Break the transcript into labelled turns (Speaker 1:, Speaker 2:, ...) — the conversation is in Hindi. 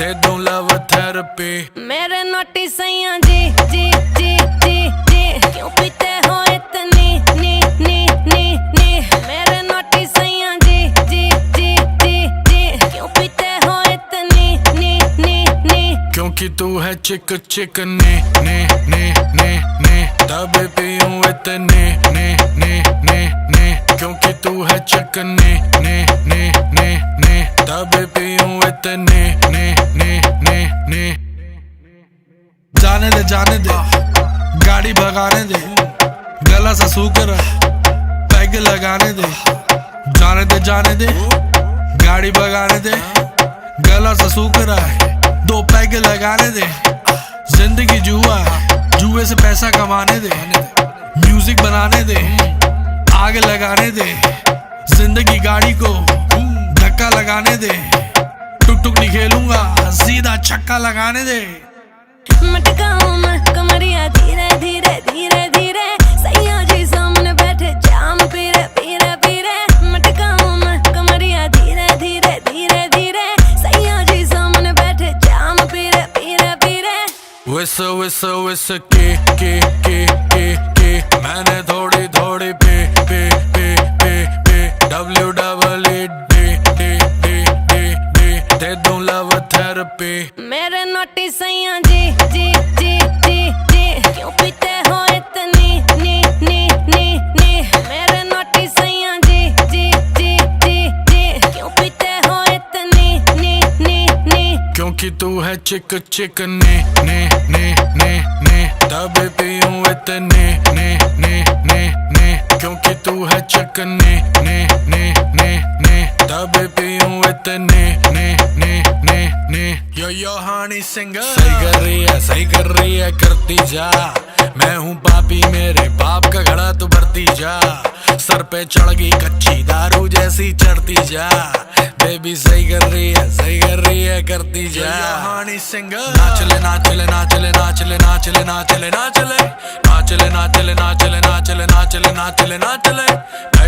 Speaker 1: दे दूं लव थेरेपी।
Speaker 2: मेरे नोटी सैया जी जी जी जी जी क्यों पीते हो इतनी नी नी नी नी। मेरे नोटी सैया जी जी जी जी जी क्यों पीते हो इतनी नी नी नी।
Speaker 1: क्योंकि तू है चिक चिक ने ने ने ने ने तब पीऊं इतने ने ने ने ने। क्योंकि तू है चिक ने ने ने ने ने तब पीऊं इतने ने ने ने ने।
Speaker 3: जाने दे गाड़ी भगाने दे, गला सा सूकर पैग लगाने दे। जाने दे गाड़ी भगाने दे, गला सा सूकर दो पैग लगाने दे। जिंदगी जुआ है, जुए से पैसा कमाने दे। म्यूजिक बनाने दे, आग लगाने दे। जिंदगी गाड़ी को धक्का लगाने दे। टुक टुक नहीं खेलूंगा, सीधा छक्का लगाने दे।
Speaker 2: मटकाऊं मैं कमरिया धीरे धीरे धीरे धीरे। सैया जी सामने बैठे जाम पीरे पीरे पीरे। मटकाऊं मैं कमरिया धीरे धीरे धीरे धीरे। सैया जी सामने बैठे जाम पीरे पीरे पीरे।
Speaker 1: विस विस विस के मैंने थोड़ी थोड़ी पे पे पे पे पे डब्ल्यू डबल दे दूं लव थेरेपी।
Speaker 2: मेरे नोटी सैया जी जी जी जी जी क्यों पीते हो इतनी नी नी नी नी। मेरे नोटी सैया जी जी जी जी जी क्यों पीते हो इतनी नी नी नी।
Speaker 1: क्योंकि तू है चिक चिक ने ने ने ने ने तब पीऊं इतने ने ने ने ने। क्योंकि तू है चिक ने ने ने ने ने तब पीऊं इतने ने ने ने ने। यो हानी सिंगर सही कर रही है करती जा। मैं हूँ पापी मेरे बाप का घड़ा तू भरती जा। सर पे चढ़ गई कच्ची दारू जैसी चढ़ती जा। बेबी सही कर रही है करती जा। हानी सिंगर नाचले नाचले नाचले नाचले नाचले नाचले नाचले नाचले नाचले नाचले नाचले नाचले नाचले नाचले नाचले।